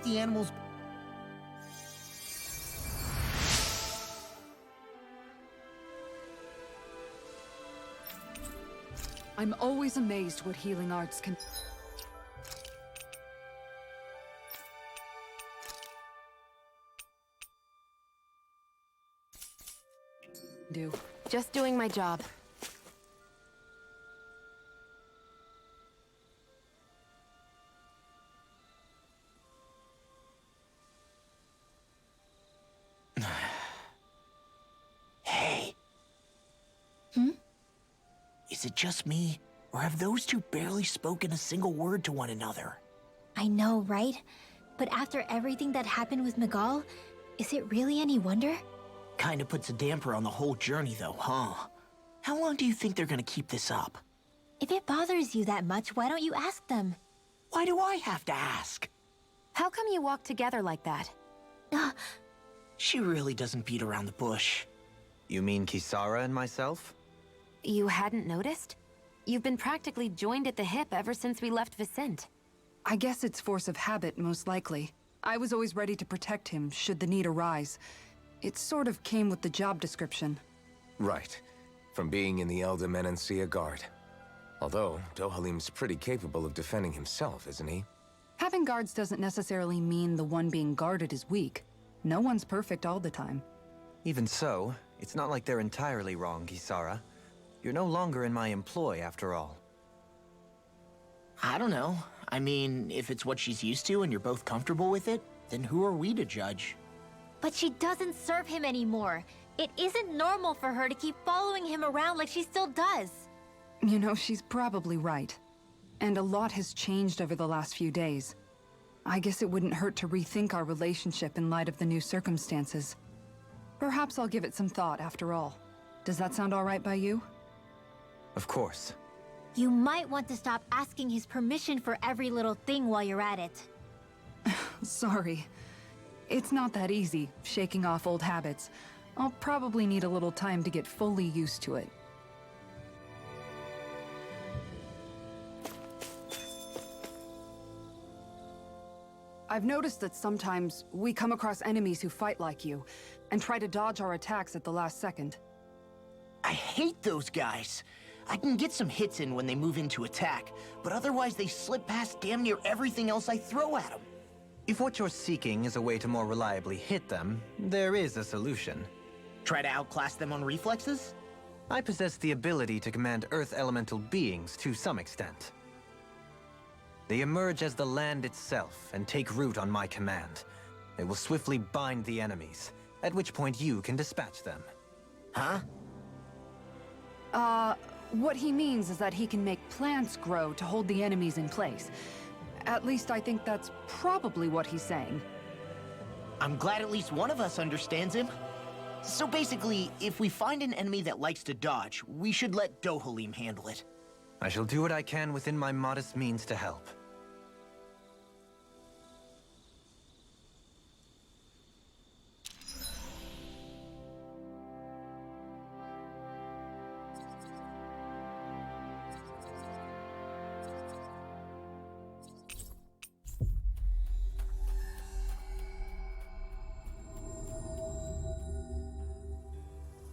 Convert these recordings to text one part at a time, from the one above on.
the animals... I'm always amazed what healing arts can... do. Just doing my job. Hey. Hmm? Is it just me, or have those two barely spoken a single word to one another? I know, right? But after everything that happened with Miguel, is it really any wonder? Kinda puts a damper on the whole journey though, huh? How long do you think they're gonna keep this up? If it bothers you that much, why don't you ask them? Why do I have to ask? How come you walk together like that? She really doesn't beat around the bush. You mean Kisara and myself? You hadn't noticed? You've been practically joined at the hip ever since we left Vicente. I guess it's force of habit, most likely. I was always ready to protect him, should the need arise. It sort of came with the job description. Right. From being in the Elder Menancia Guard. Although, Dohalim's pretty capable of defending himself, isn't he? Having guards doesn't necessarily mean the one being guarded is weak. No one's perfect all the time. Even so, it's not like they're entirely wrong, Kisara. You're no longer in my employ, after all. I don't know. I mean, if it's what she's used to and you're both comfortable with it, then who are we to judge? But she doesn't serve him anymore. It isn't normal for her to keep following him around like she still does. You know, she's probably right. And a lot has changed over the last few days. I guess it wouldn't hurt to rethink our relationship in light of the new circumstances. Perhaps I'll give it some thought after all. Does that sound all right by you? Of course. You might want to stop asking his permission for every little thing while you're at it. Sorry. It's not that easy, shaking off old habits. I'll probably need a little time to get fully used to it. I've noticed that sometimes we come across enemies who fight like you, and try to dodge our attacks at the last second. I hate those guys. I can get some hits in when they move into attack, but otherwise they slip past damn near everything else I throw at them. If what you're seeking is a way to more reliably hit them, there is a solution. Try to outclass them on reflexes? I possess the ability to command Earth elemental beings to some extent. They emerge as the land itself and take root on my command. They will swiftly bind the enemies, at which point you can dispatch them. Huh? What he means is that he can make plants grow to hold the enemies in place. At least I think that's probably what he's saying. I'm glad at least one of us understands him. So basically, if we find an enemy that likes to dodge, we should let Dohalim handle it. I shall do what I can within my modest means to help.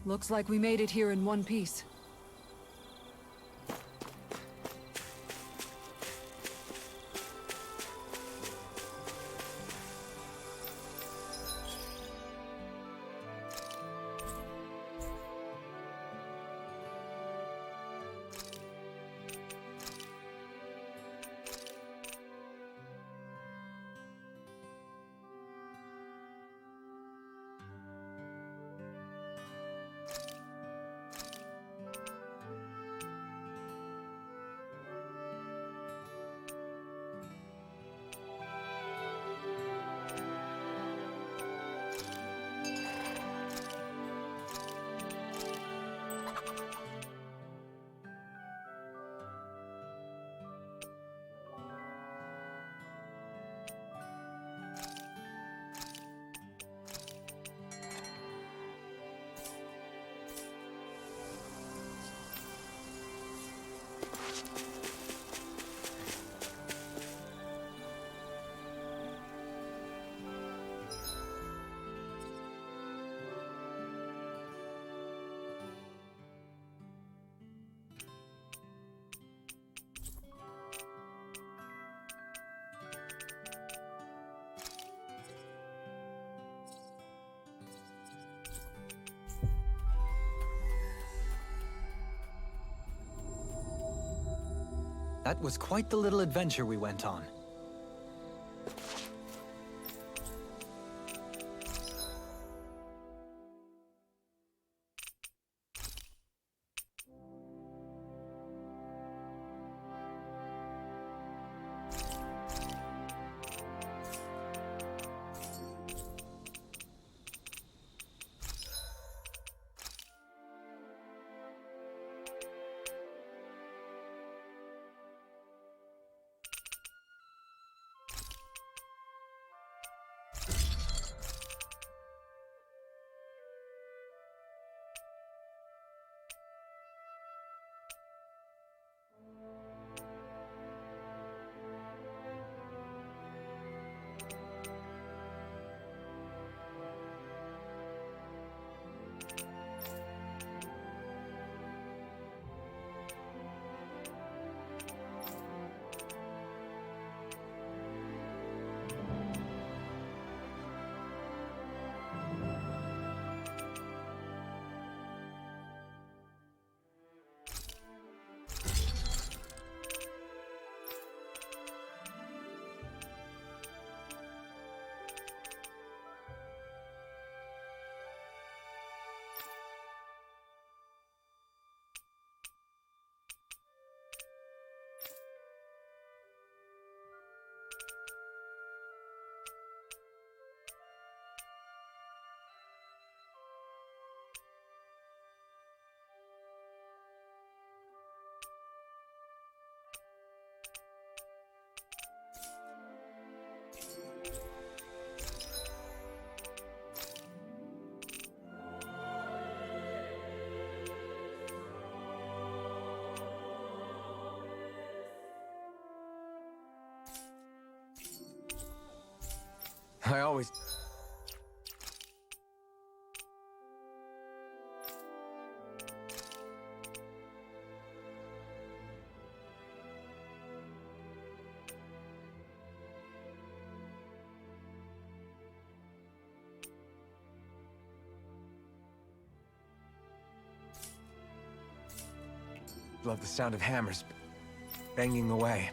Looks like we made it here in one piece. That was quite the little adventure we went on. I always... Love the sound of hammers banging away.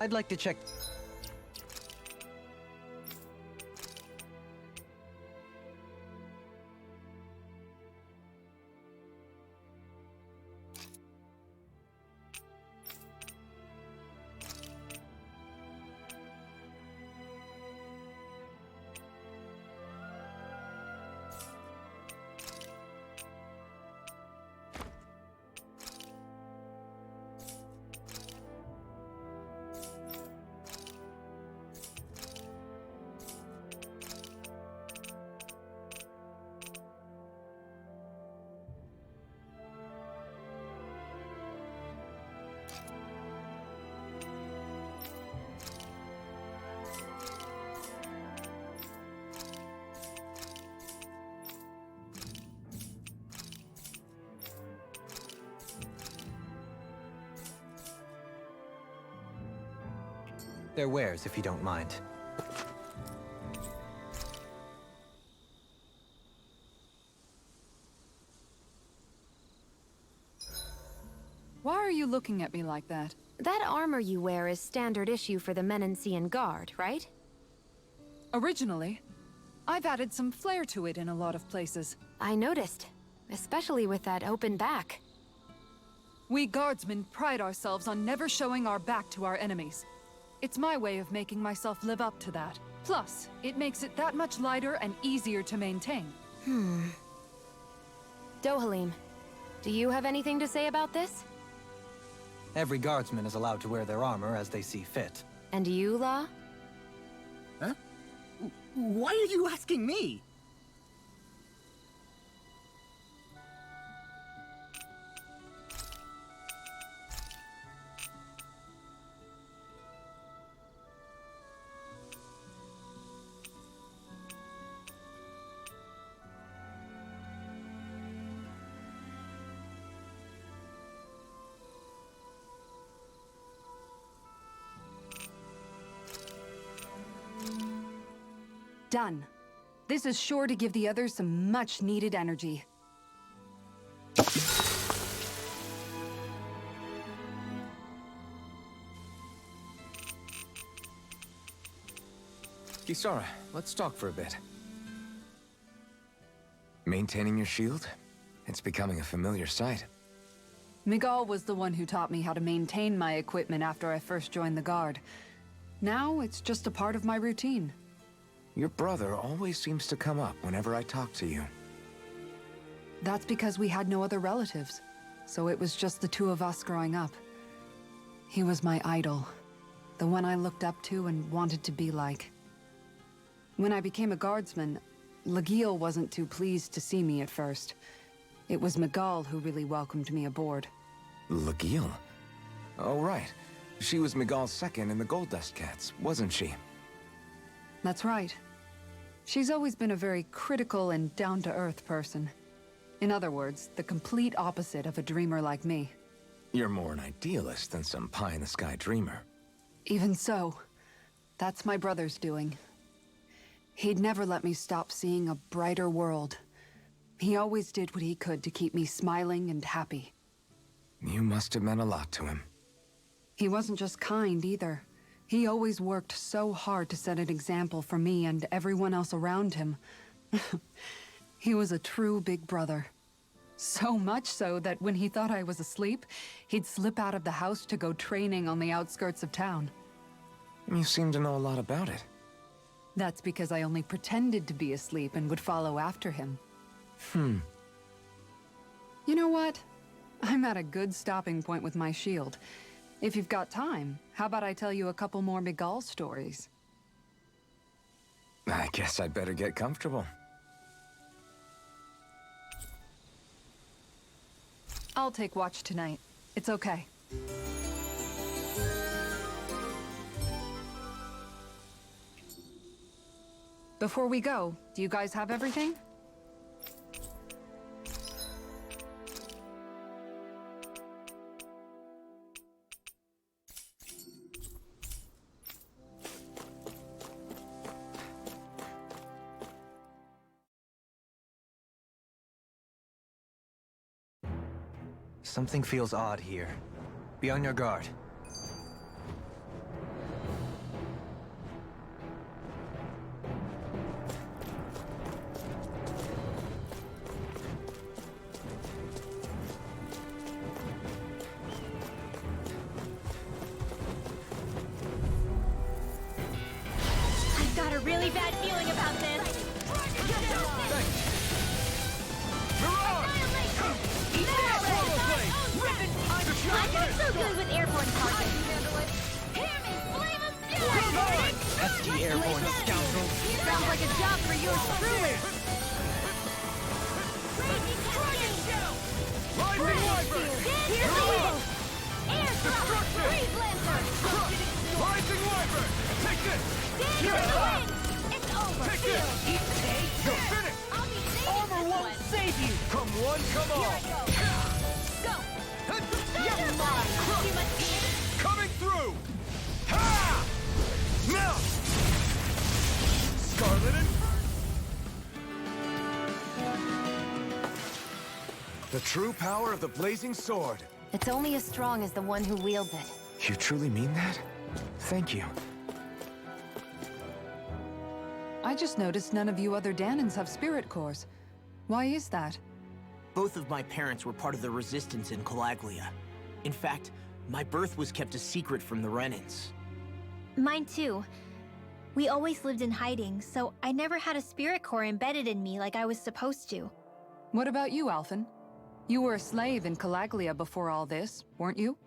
I'd like to check... their wares, if you don't mind. Why are you looking at me like that? That armor you wear is standard issue for the Menancian Guard, right? Originally, I've added some flair to it in a lot of places. I noticed, especially with that open back. We guardsmen pride ourselves on never showing our back to our enemies. It's my way of making myself live up to that. Plus, it makes it that much lighter and easier to maintain. Dohalim, do you have anything to say about this? Every guardsman is allowed to wear their armor as they see fit. And you, La? Huh? Why are you asking me? Done. This is sure to give the others some much-needed energy. Kisara, let's talk for a bit. Maintaining your shield? It's becoming a familiar sight. Miguel was the one who taught me how to maintain my equipment after I first joined the Guard. Now, it's just a part of my routine. Your brother always seems to come up whenever I talk to you. That's because we had no other relatives, so it was just the two of us growing up. He was my idol, the one I looked up to and wanted to be like. When I became a guardsman, Lagiel wasn't too pleased to see me at first. It was Miguel who really welcomed me aboard. Lagiel? Oh, right. She was Miguel's second in the Gold Dust Cats, wasn't she? That's right. She's always been a very critical and down-to-earth person. In other words, the complete opposite of a dreamer like me. You're more an idealist than some pie-in-the-sky dreamer. Even so, that's my brother's doing. He'd never let me stop seeing a brighter world. He always did what he could to keep me smiling and happy. You must have meant a lot to him. He wasn't just kind either. He always worked so hard to set an example for me and everyone else around him. He was a true big brother. So much so that when he thought I was asleep, he'd slip out of the house to go training on the outskirts of town. You seem to know a lot about it. That's because I only pretended to be asleep and would follow after him. You know what? I'm at a good stopping point with my shield. If you've got time, how about I tell you a couple more Miguel stories? I guess I'd better get comfortable. I'll take watch tonight. It's okay. Before we go, do you guys have everything? Something feels odd here. Be on your guard. I've got a really bad feeling about this. I'm so good with airborne targets. Pesky airborne scoundrel. Sounds like a job for yours truly. Here we go. Air drop. Freeze lancer. Rising Wyvern! Take this! Here it wins. It's over. Take this! You're finished! I'll be safe. Armor won't save you! Come one, come all! Go. You're mine. You must be Coming through! Ha! Now! Scarlet and... The true power of the blazing sword. It's only as strong as the one who wields it. You truly mean that? Thank you. I just noticed none of you other Danans have spirit cores. Why is that? Both of my parents were part of the resistance in Calaglia. In fact, my birth was kept a secret from the Renans. Mine too. We always lived in hiding, so I never had a spirit core embedded in me like I was supposed to. What about you, Alphen? You were a slave in Calaglia before all this, weren't you?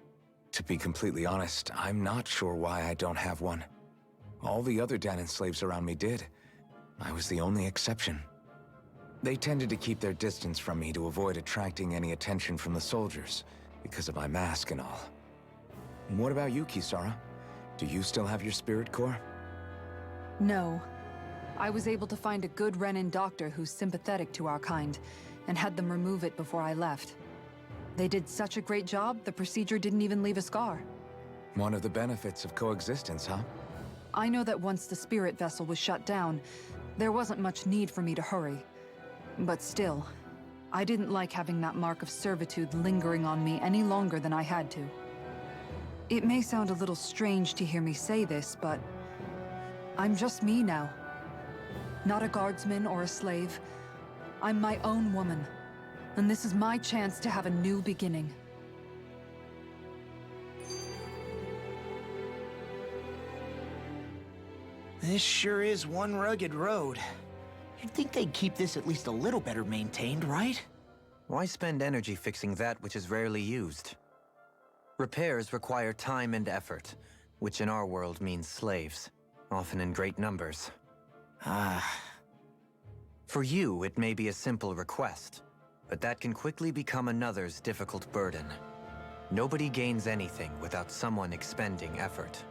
To be completely honest, I'm not sure why I don't have one. All the other Danan slaves around me did. I was the only exception. They tended to keep their distance from me to avoid attracting any attention from the soldiers, because of my mask and all. What about you, Kisara? Do you still have your spirit core? No. I was able to find a good Renan doctor who's sympathetic to our kind, and had them remove it before I left. They did such a great job, the procedure didn't even leave a scar. One of the benefits of coexistence, huh? I know that once the spirit vessel was shut down, there wasn't much need for me to hurry. But still, I didn't like having that mark of servitude lingering on me any longer than I had to. It may sound a little strange to hear me say this, but I'm just me now. Not a guardsman or a slave. I'm my own woman, and this is my chance to have a new beginning. This sure is one rugged road. You'd think they'd keep this at least a little better maintained, right? Why spend energy fixing that which is rarely used? Repairs require time and effort, which in our world means slaves, often in great numbers. For you, it may be a simple request, but that can quickly become another's difficult burden. Nobody gains anything without someone expending effort.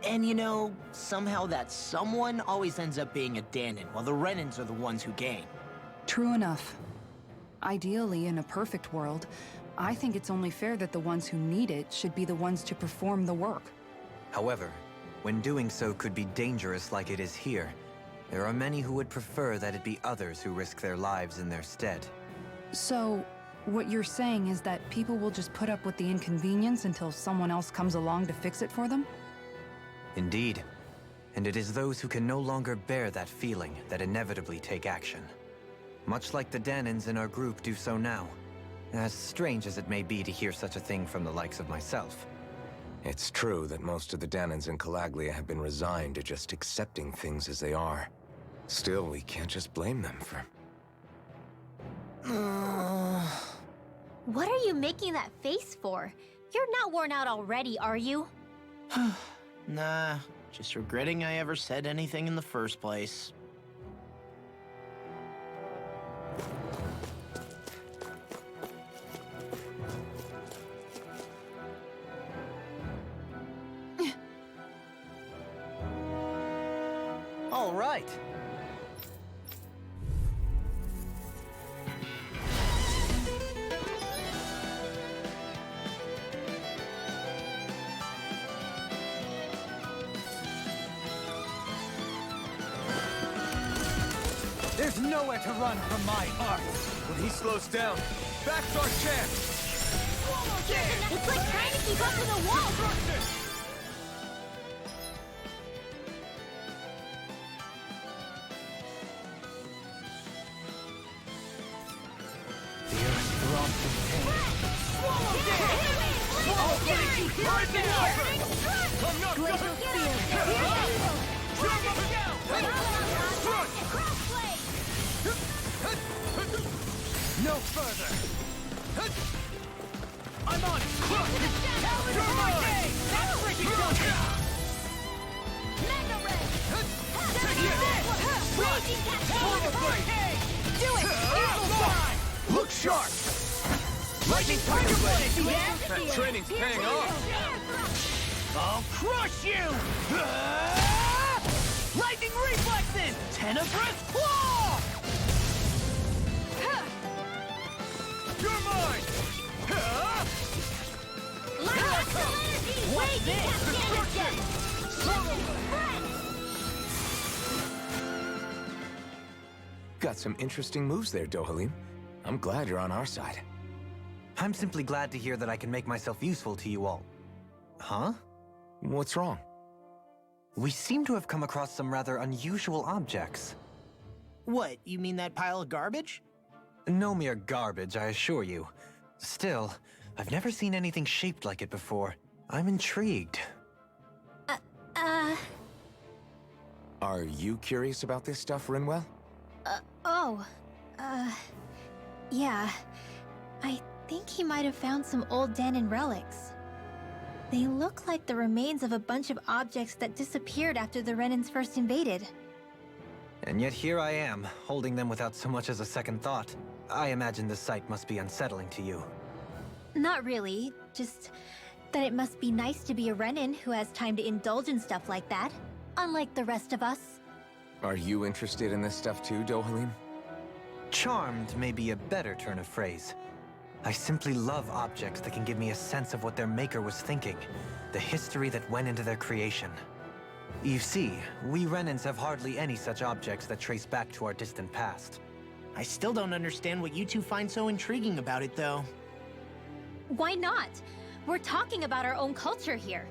And you know, somehow that someone always ends up being a Danan, while the Renans are the ones who gain. True enough. Ideally, in a perfect world, I think it's only fair that the ones who need it should be the ones to perform the work. However, when doing so could be dangerous like it is here, there are many who would prefer that it be others who risk their lives in their stead. So, what you're saying is that people will just put up with the inconvenience until someone else comes along to fix it for them? Indeed. And it is those who can no longer bear that feeling that inevitably take action. Much like the Danins in our group do so now. As strange as it may be to hear such a thing from the likes of myself. It's true that most of the Danins in Calaglia have been resigned to just accepting things as they are. Still, we can't just blame them for... What are you making that face for? You're not worn out already, are you? Nah, just regretting I ever said anything in the first place. All right. There's nowhere to run from my art. When he slows down, that's our chance. It's like trying to keep up with a wall! No further. I'm on. You're mine. That's freaking Do it! Look sharp. Lightning Tiger Blade. That training's paying off. I'll crush you! Lightning reflexes! Tenebrous claw! You're mine. Wait, Got some interesting moves there, Dohalim. I'm glad you're on our side. I'm simply glad to hear that I can make myself useful to you all. Huh? What's wrong? We seem to have come across some rather unusual objects. What, you mean that pile of garbage? No mere garbage, I assure you. Still, I've never seen anything shaped like it before. I'm intrigued. Are you curious about this stuff, Rinwell? Yeah. I think he might have found some old Danon relics. They look like the remains of a bunch of objects that disappeared after the Renans first invaded. And yet here I am, holding them without so much as a second thought. I imagine this sight must be unsettling to you. Not really, just that it must be nice to be a Renan who has time to indulge in stuff like that, unlike the rest of us. Are you interested in this stuff too, Dohalim? Charmed may be a better turn of phrase. I simply love objects that can give me a sense of what their maker was thinking, the history that went into their creation. You see, we Renans have hardly any such objects that trace back to our distant past. I still don't understand what you two find so intriguing about it, though. Why not? We're talking about our own culture here.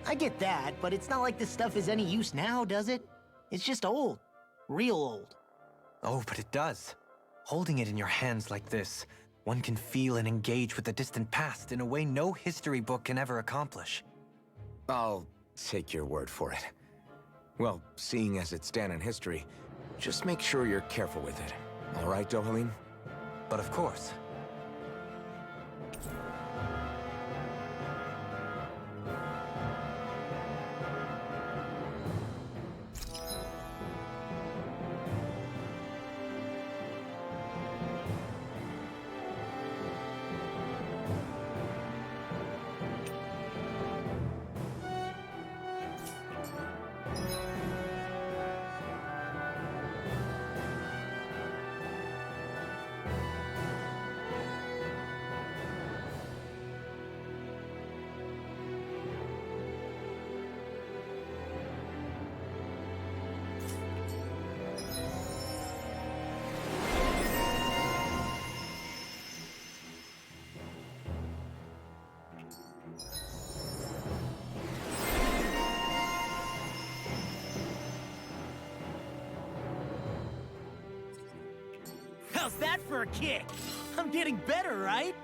I get that, but it's not like this stuff is any use now, does it? It's just old. Real old. Oh, but it does. Holding it in your hands like this, one can feel and engage with the distant past in a way no history book can ever accomplish. I'll take your word for it. Well, seeing as it's Danon history, just make sure you're careful with it. All right, Dohalim? But of course. How's that for a kick? I'm getting better, right?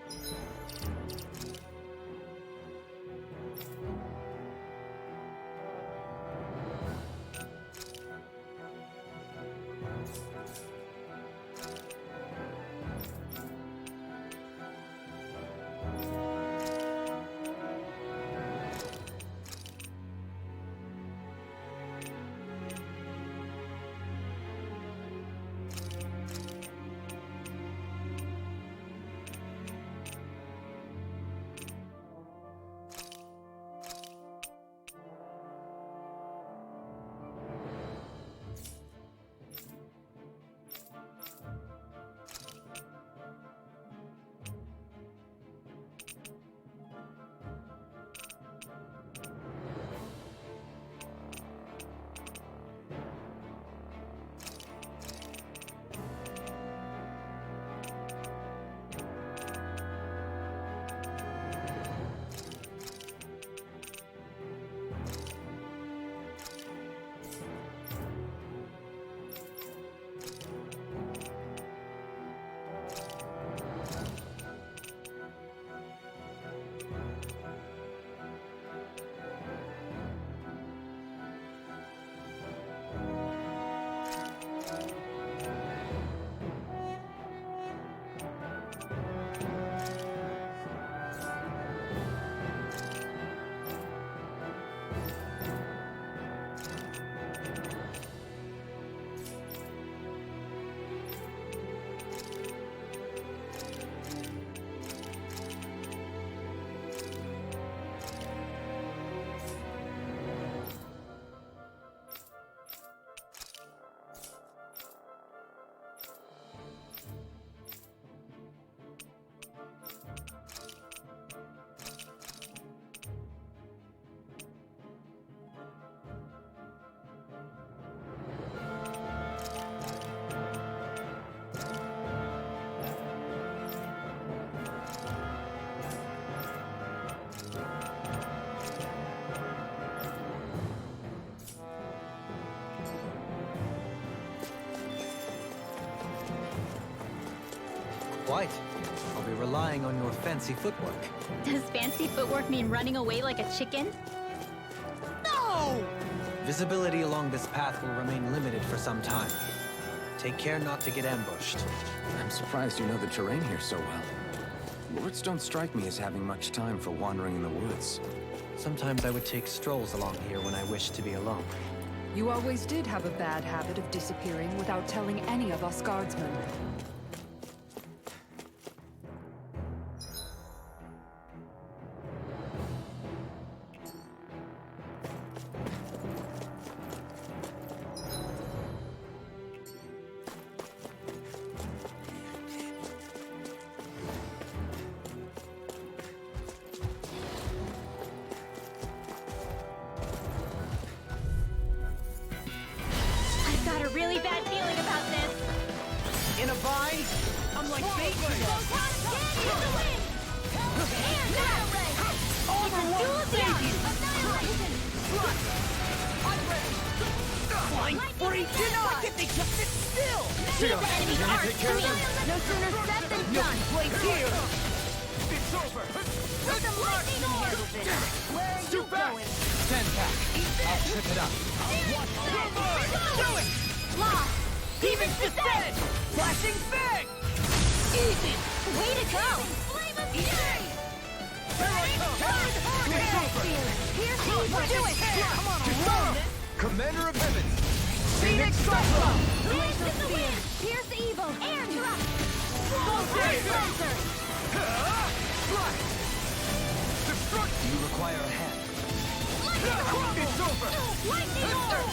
Quite. I'll be relying on your fancy footwork. Does fancy footwork mean running away like a chicken? No! Visibility along this path will remain limited for some time. Take care not to get ambushed. I'm surprised you know the terrain here so well. Lords don't strike me as having much time for wandering in the woods. Sometimes I would take strolls along here when I wished to be alone. You always did have a bad habit of disappearing without telling any of us guardsmen. I've got a really bad feeling about this. In a bind? I'm like bait for this. Flying freak! Why can't they just sit still? The enemy's arc. No sooner said than done. Place here! It's over! Let them lightning handles it. Where are you going? Stand back. I'll trip it up. Do it! Lost. Demons descend! Flashing fang! Easy! Way to go. Flame of fury. Here's evil. Do it. Come on, along! Commander of Heavens! Phoenix Cyclone! Blaze of the wind. Pierce evil. Air drop. Blazer. You require a hand. It's over! Lightning orb.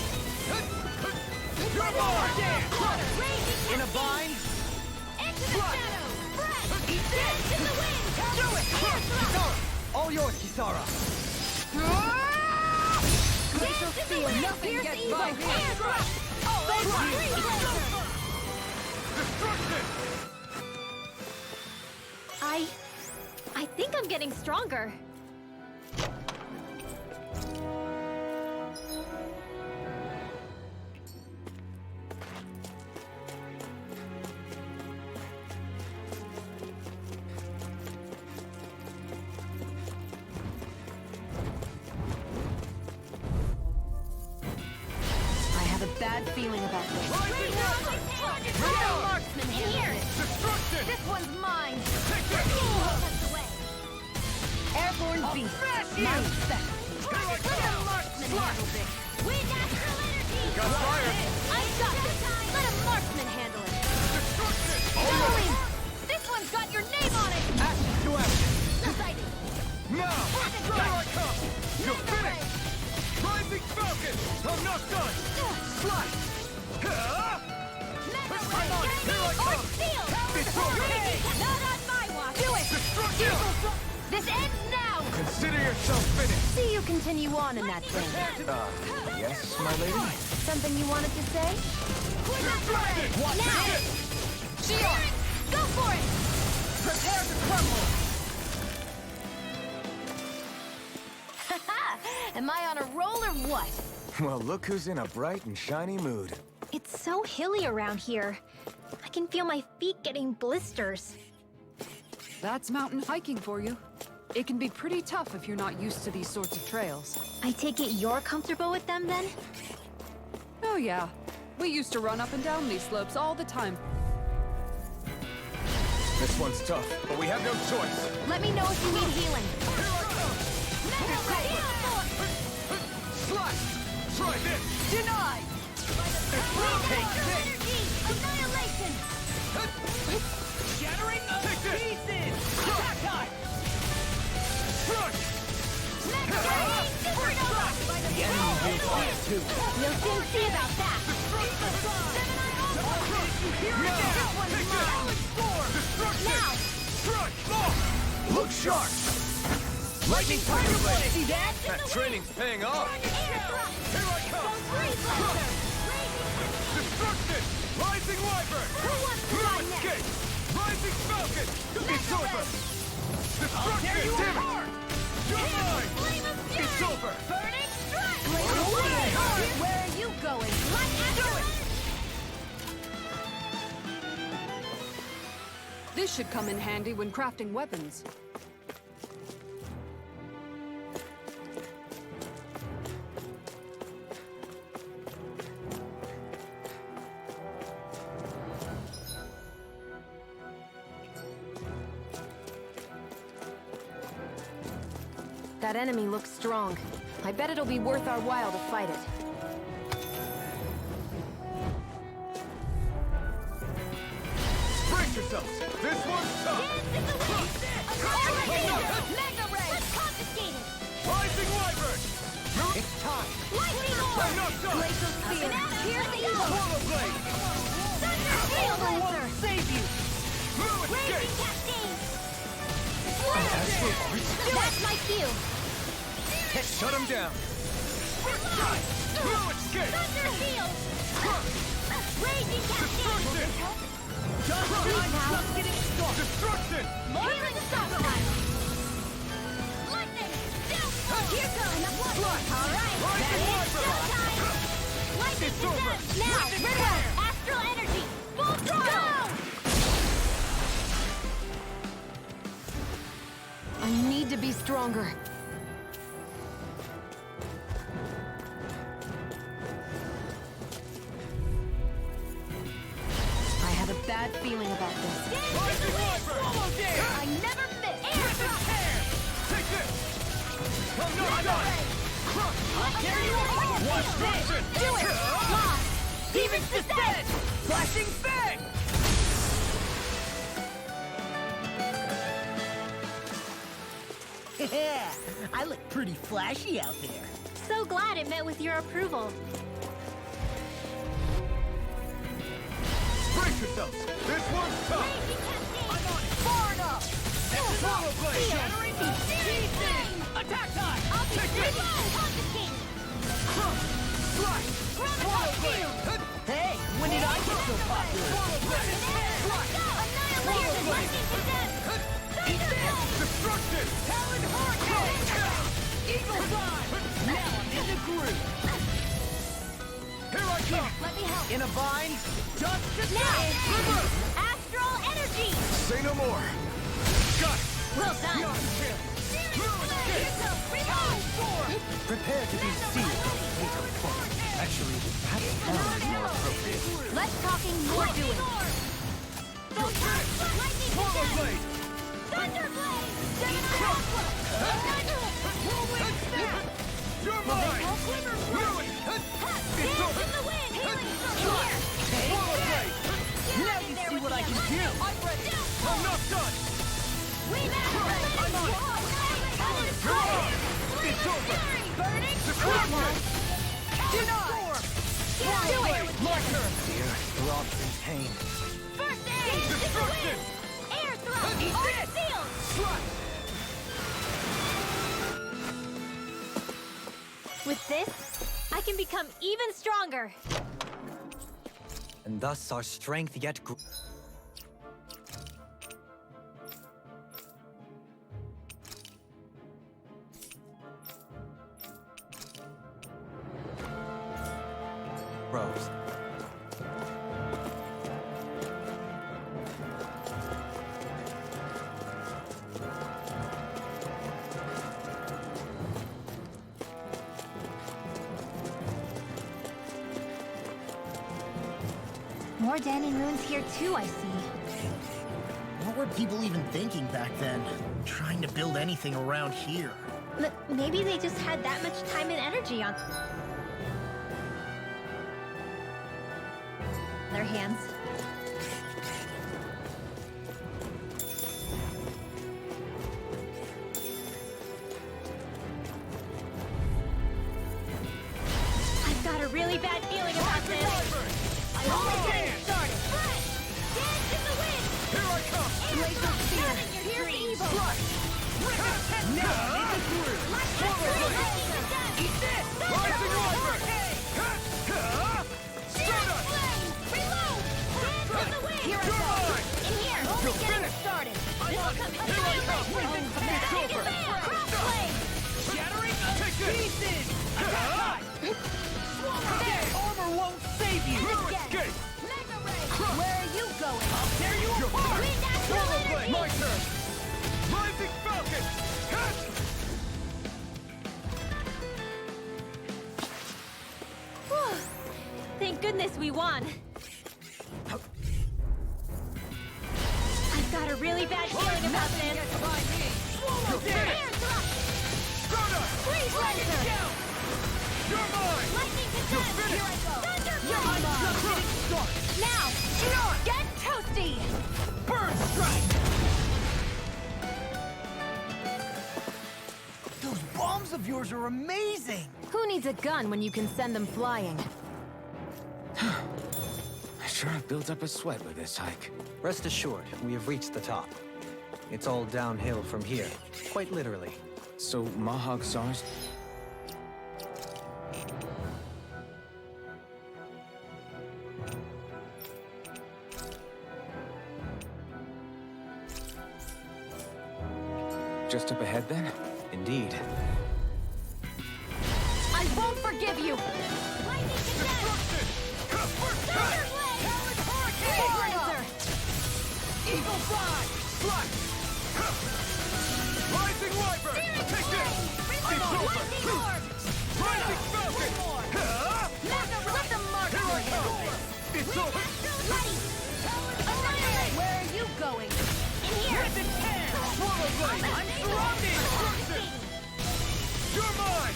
You're mine! In a bind? Into the shadows. Breath. Dance in the wind. Do it! Kisara! All yours, Kisara! Glacial steel. Nothing gets by me. Air drop. I think I'm getting stronger. bad feeling about this. Rising Wyvern! Marksman here! Destruction! This one's mine! Take this! Airborne beast. My respect. Here I come! Marksman handle this. Wind astral energy! Got fire! I got this! Let a marksman handle it. Destruction! Going! This one's got your name on it! Action to action! Decided. Now! Here I come! You're finished! Rising Falcon! I'm not done! Slash! I'm on it! Here I come! Not on my watch! Do it! Destruction! This ends now! Consider yourself finished! See you continue on in that vein. Yes, my lady? Something you wanted to say? Destruction! Watch Now! this! Shield! Go for it! Prepare to crumble! Am I on a roll or what? Well, look who's in a bright and shiny mood. It's so hilly around here. I can feel my feet getting blisters. That's mountain hiking for you. It can be pretty tough if you're not used to these sorts of trails. I take it you're comfortable with them then? Oh yeah. We used to run up and down these slopes all the time. This one's tough, but we have no choice. Let me know if you need healing. Slash! Try this! Denied! Take this! Annihilation! Shattering pieces! Attack time! Crush! The enemy will fight too. You'll soon see about that. Now! Look sharp! Lightning Tiger Blade! That training's paying off! Here I come! Destruction! Rising Wyvern! No escape! Rising Falcon! It's over! Destruction! Damn it! You're mine! It's over! Burning strike! Where are you going? This should come in handy when crafting weapons. That enemy looks strong. I bet it'll be worth our while to fight it. Brace yourselves! This one's tough! Rising Wyvern! It's time! I'm not done! Swallow Blade! Save you! No escape! That's my cue! Shut him down! No escape! Destruction! Destruction! It's over! Now, reverse! Astral energy! Full throttle! I need to be stronger. I have a bad feeling about this. I never miss! Take this! I'm not done! I'll carry you along! Watch this! Do it! Lost! Demon's Descent! Flashing Fang! Yeah, I look pretty flashy out there. So glad it met with your approval. Brace yourselves! This one's tough! I'm on it! Far enough! Swallow Blade! Shattering pieces! Attack time! I'll be Take this! confiscated! Slash! Swallow Blade! Hey, when did I get so popular? Destruction! Talon Hurricane! Eagle Fly! Now I'm in the groove. Here I come! Let me help. In a bind, just to Now! Astral energy! Say no more! Got it! Well done! No escape! Prepare prepare to be sealed with fatal fate. Actually, perhaps hell is more appropriate. Less talking, more doing. Portal Blade! Thunderblade! You're mine! Ruin! It's over! In the wind! Healing! Portal Blade! Now you see what I can do! I'm not done! I'm on it! You're up! It's over! Destruction! Do it! Marker! The earth throbs in pain. First aid! Destruction! Air thrust! Eat Arc this! field! Slap! With this, I can become even stronger. And thus our strength yet grows. More Danon runes here too, I see. What were people even thinking back then? Trying to build anything around here. Maybe they just had that much time and energy on their hands. I've got a really bad feeling about this. I only get started. Dance in the wind. Here I come! Laser spear. You're here for evil. Now, it's through! Portal Blade! Eat this. Rising Wyvern! Straight up! Reload. Dance in the wind. You're mine! In here. Only getting started. This will come in Here I come! It's over! Crossblade. Shattering to pieces! Armor won't save you! Mirror escape! Where are you going? I'll tear you You're apart! fired! Natural Portal Blade! energy. My turn! Rising Falcon! Whew. Thank goodness we won. I've got a really bad feeling about this. You're finished! Air thrust. Stronger! Freeze laser. You're mine! Lightning descent. finished. Here I go. I'm just Thunderblade. getting started! Now, get toasty. Burn strike! Those bombs of yours are amazing! Who needs a gun when you can send them flying? I sure have built up a sweat with this hike. Rest assured, we have reached the top. It's all downhill from here, quite literally. So Mahag Sars? Just up ahead then? Indeed. I won't forgive you! Lightning descent. Thunderblade. Razor! Eagle fly! Slash! Rising Wyvern! Take this! It's over! Lightning orb. Rising Falcon! Let them mark Here I your come! head. It's over! Light. Annihilate. Where are you going? In here. Portal Blade! I'm surrounded! Destruction! You're mine!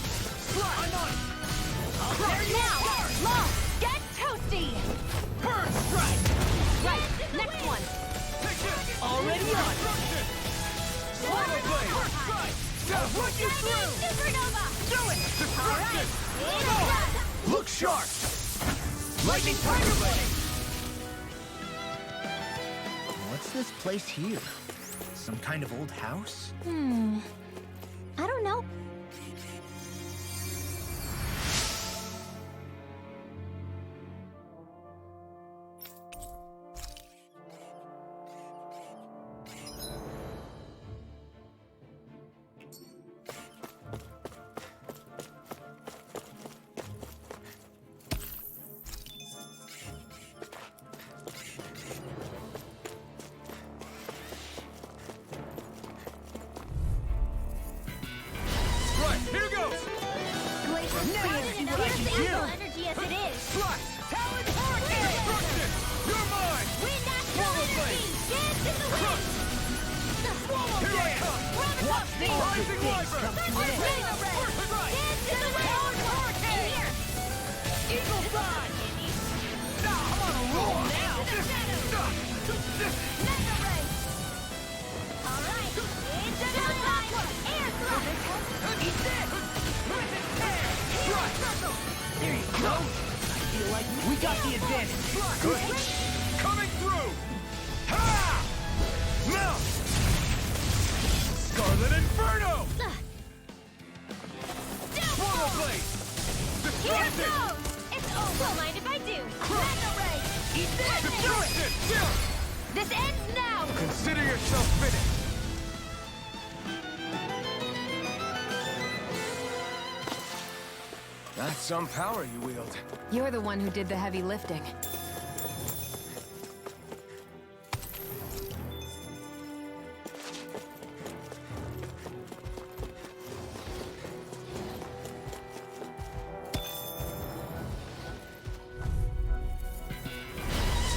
Slash! I'm on! I'll tear you Now, apart! lost. Get toasty. Burn strike! Right, next one. Take this! Already on! Destruction! Portal Blade! Strike! Now put you through! Supernova. Do it! Destruction! Go! Look sharp! Lightning Tiger Blade! What's this place here? Some kind of old house? I don't know. Right, here goes! Glacier Here's the evil energy as it is. Slash! Talon Hurricane! Destruction! You're mine! Wind astral energy! Dance in the wind! Here I come! Watch the rising wyvern! Dance in the wind! Hurricane! Here! Eagle side! I'm on a roll now! Mega ray! Alright, into the line! Air thrust! Eat this! Right! There you go. I feel like we got the advantage. Good! Coming through! Ha! Now! Scarlet Inferno! Swallow Blade! Here Destruction! goes! It's over! Don't mind if I do! Mega ray! Eat this! Destruction! Chill! This ends now! Consider yourself finished! That's some power you wield. You're the one who did the heavy lifting.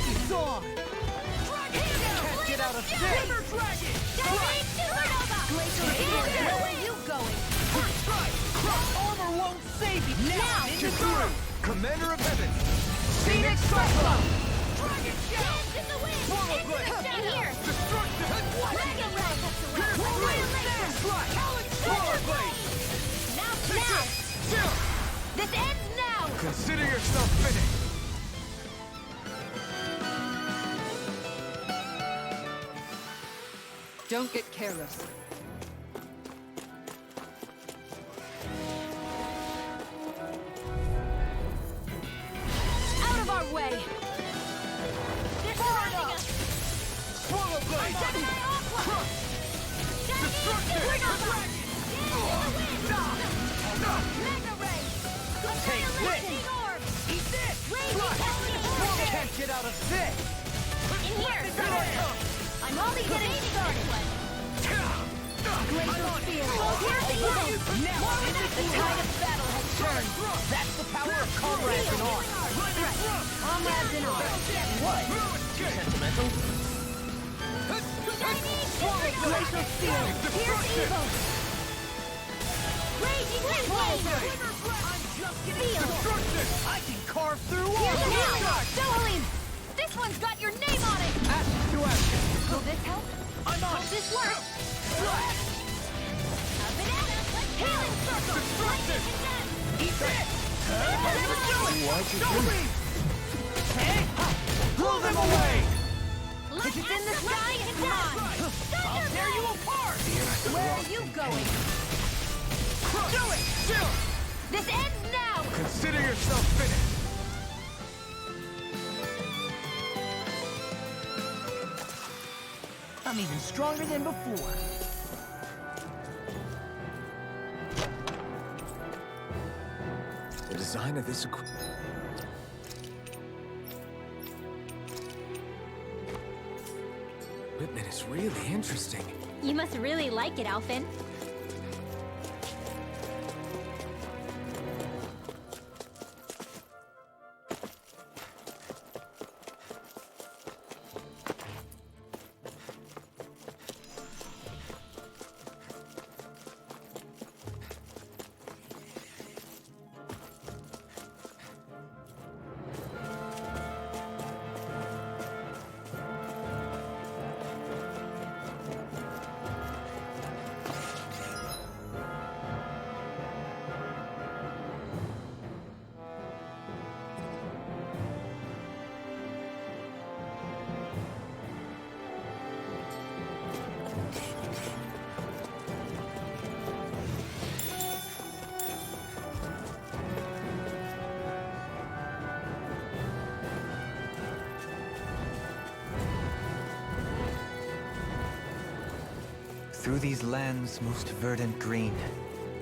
It's on. Can't get out of this. River Dragon! Giant supernova! Where are you going? First strike! Armor won't save you. Now. Kizuru! Commander of Heaven! Phoenix Cyclone. Dragon Shell! Dance in the wind! Swallow Into Blade! the shadow! Here! Destruction! Mega ray! Pierce Whirlwind through! laser! Slide! Swallow Blade! Now! Chill! This ends now! Consider yourself finished! Don't get careless. Out of our way! They're surrounding us! Swallow Blade! Gemini Aqua! Destruction! Supernova! Dance in the wind! Mega ray! Take this. Annihilating orb! Eat this. Raging Hellwing! Can't get out of this. In here! I'm only getting started! Glacial Field. Here's the evil! Now, the tide of battle has turned. That's the power of comrades in arms. Comrades in arms! What? Sentimental? Glacial Field. Here's the evil! Raging Hellwing! Feel! I can carve through all Here's the of healing! it. Dohalim! This one's got your name on it! Ask to action. Will this help? I'm on Will it. this work? A banana! Healing circle! Destruction! Eat this. Why'd you do it? Hey, blow them away. If it's in the sky, it's mine! I'll tear you apart. Where are you going? Do it. Chill! This ends now! Consider yourself finished! I'm even stronger than before. The design of this equipment is really interesting. You must really like it, Alphen. Through these lands most verdant green,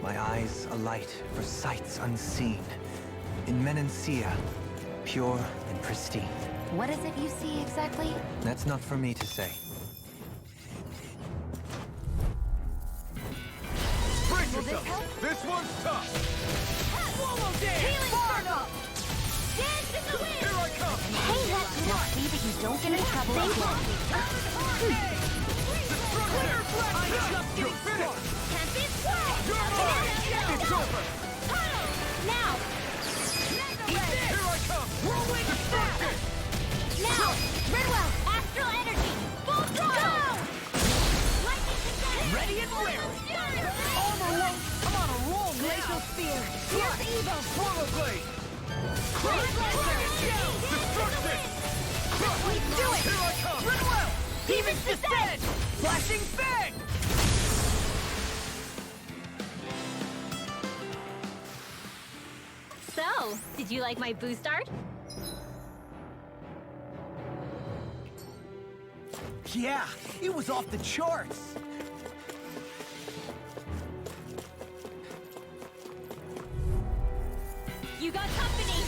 my eyes alight for sights unseen. In Menancia, pure and pristine. What is it you see exactly? That's not for me to say. Brace yourself! This one's tough! you don't get in trouble again. You're finished! Can't be swayed! It's over! Now! Here I come! Whirlwind destruction! Now! Redwell! Astral energy! Full throttle! Ready and wary! Armor won't come on a roll, Glacial Spear! Here's Evo! Swallow blade! Destruction! We do it! Here I come! Redwell! Demon's Descent! Flashing Fang! So, did you like my boost art? Yeah, it was off the charts. You got company!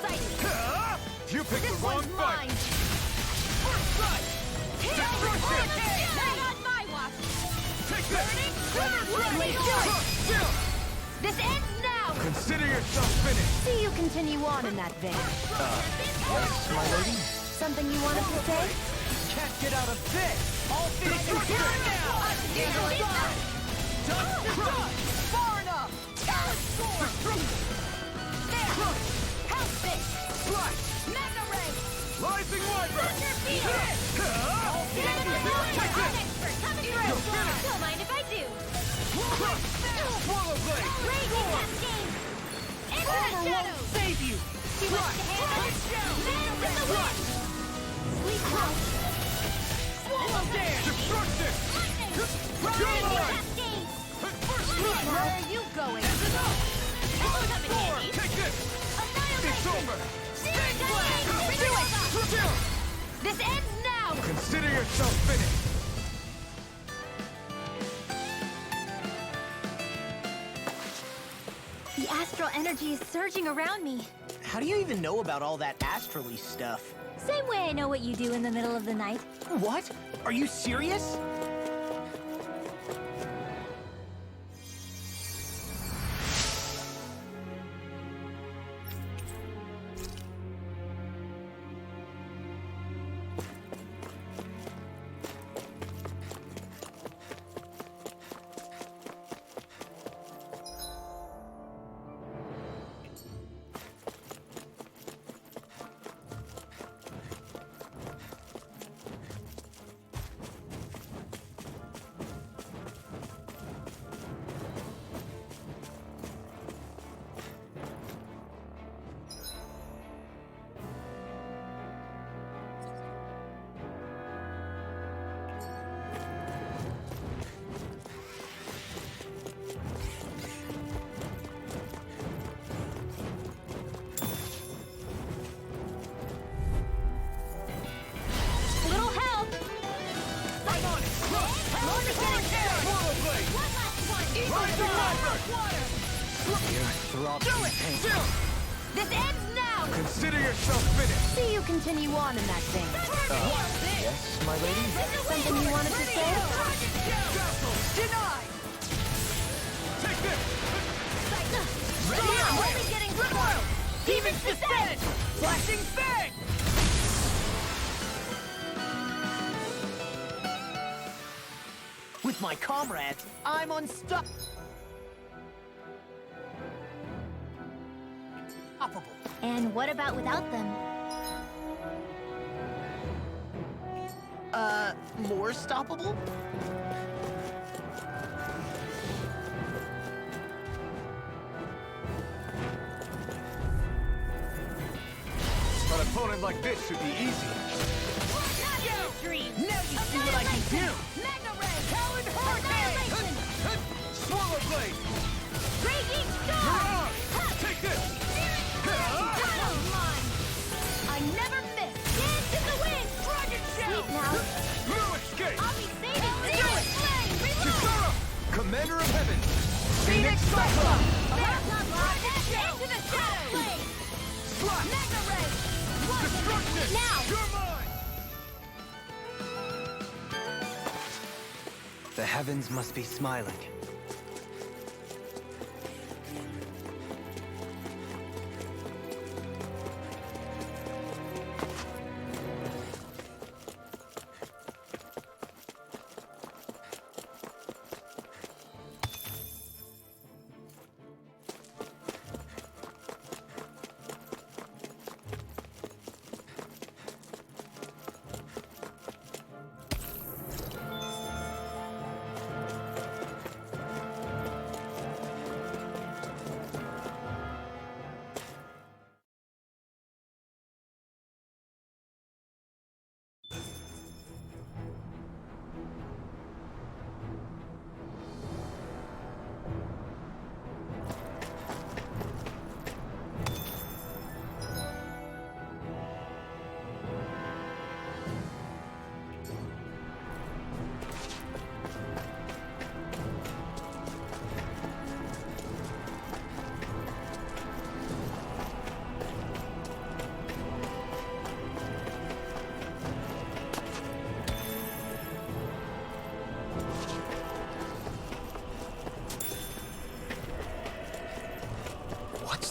Sighted! You picked This the wrong one's fight! mine! First strike! Destruction! Not on my watch! Take this! This ends now! Consider yourself finished! See you continue on in that vein. Yes, my lady? Something you wanted to say? Can't get out of this. All finished here now. Done. Far enough. Talent Sword! House Fist! Slash! Mega Ray! Rising Wyvern! Take this! Coming through! Don't mind if I do! Swallow blade! Raging Cascade! Infinite Shadows! Save you. She wants to handle it! Man with the wind! Sweet House! Swallow Dance! Destruction! Lightning! You're Raging mine! Cascade! First strike! Where are you going? That's enough! Come in handy! Take this! Annihilation! It's over! Sting Blast! Do it! This ends now! Consider yourself finished! The astral energy is surging around me. How do you even know about all that astrally stuff? Same way I know what you do in the middle of the night. What? Are you serious? Little help! I'm on it! Swallow blade! One last one! Rising Wyvern! Your throb Do it! Still! This ends now! Consider yourself finished! See you continue on in that vein. Yes, my lady? Something you wanted to say? Denied. Take this! Now, only getting good world! Demon's Descent. Flashing Fang. With my comrades, I'm unstoppable. And what about without them? More stoppable? An opponent like this should be easy. Dream! Now you see what I can do! Mega Ray! Talon Hurricane! Annihilation! Swallow blade! Raging You're Storm! on! Take this! Battle line! I never miss! Dance in the wind! Dragon shell! Sleep now! No escape! I'll be saving you! Flame! Chikara! Commander of Heaven! Phoenix Cyclone! Into the shadows! Slash! Mega Ray! Destruction! Now! You're mine! The heavens must be smiling.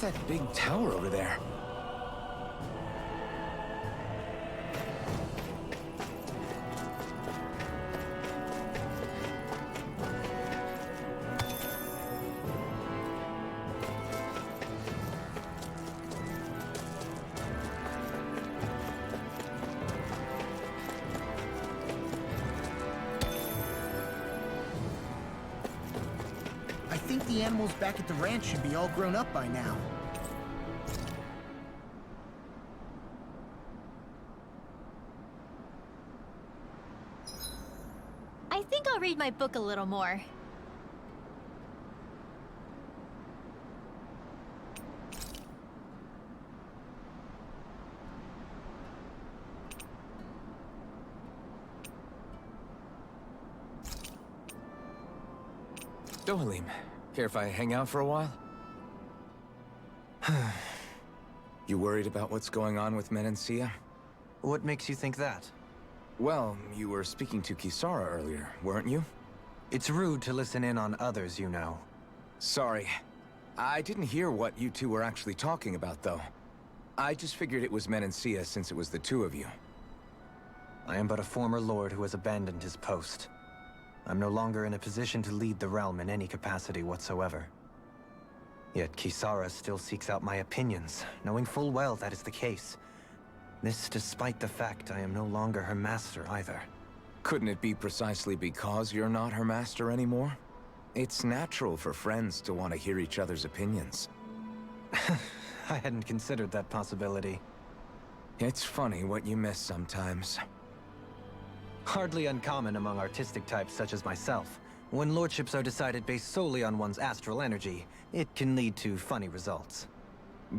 that big tower over there? I think the animals back at the ranch should be all grown up by now. I think I'll read my book a little more. Dohalim, care if I hang out for a while? You worried about what's going on with Menancia? What makes you think that? Well, you were speaking to Kisara earlier, weren't you? It's rude to listen in on others, you know. Sorry. I didn't hear what you two were actually talking about, though. I just figured it was Menancia since it was the two of you. I am but a former lord who has abandoned his post. I'm no longer in a position to lead the realm in any capacity whatsoever. Yet Kisara still seeks out my opinions, knowing full well that is the case. This despite the fact I am no longer her master either. Couldn't it be precisely because you're not her master anymore? It's natural for friends to want to hear each other's opinions. I hadn't considered that possibility. It's funny what you miss sometimes. Hardly uncommon among artistic types such as myself. When lordships are decided based solely on one's astral energy, it can lead to funny results.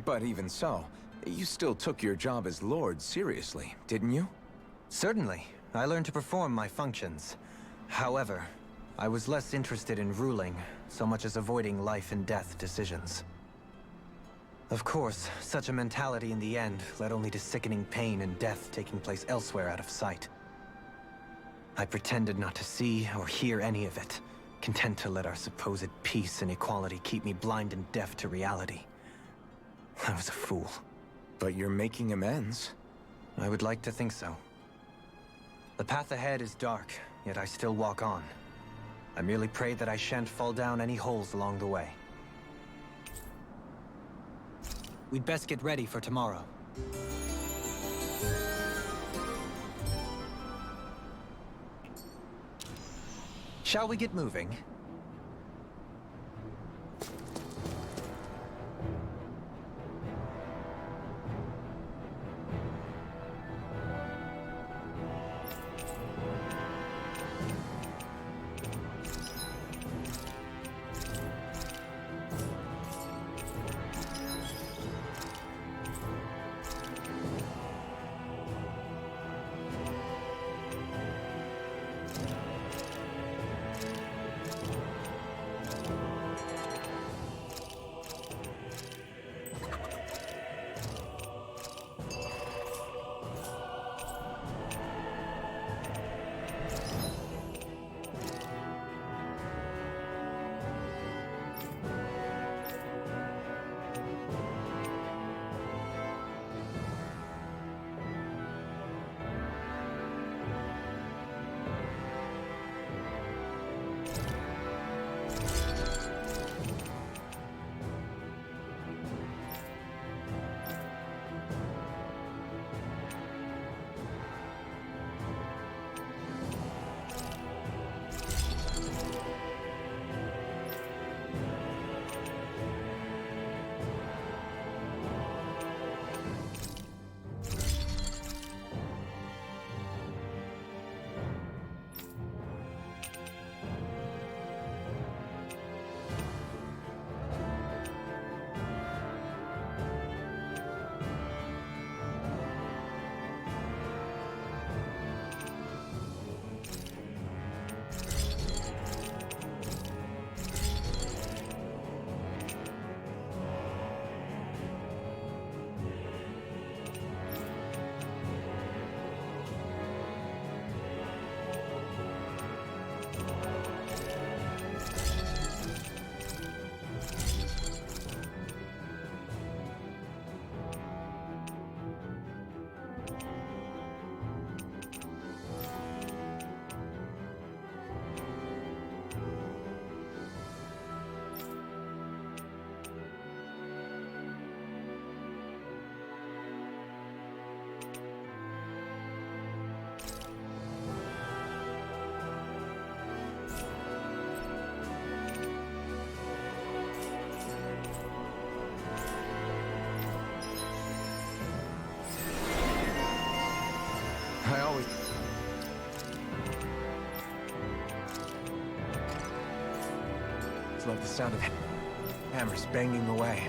But even so, you still took your job as lord seriously, didn't you? Certainly. I learned to perform my functions. However, I was less interested in ruling, so much as avoiding life and death decisions. Of course, such a mentality in the end led only to sickening pain and death taking place elsewhere out of sight. I pretended not to see or hear any of it, content to let our supposed peace and equality keep me blind and deaf to reality. I was a fool. But you're making amends. I would like to think so. The path ahead is dark, yet I still walk on. I merely pray that I shan't fall down any holes along the way. We'd best get ready for tomorrow. Shall we get moving? the sound of hammers banging away.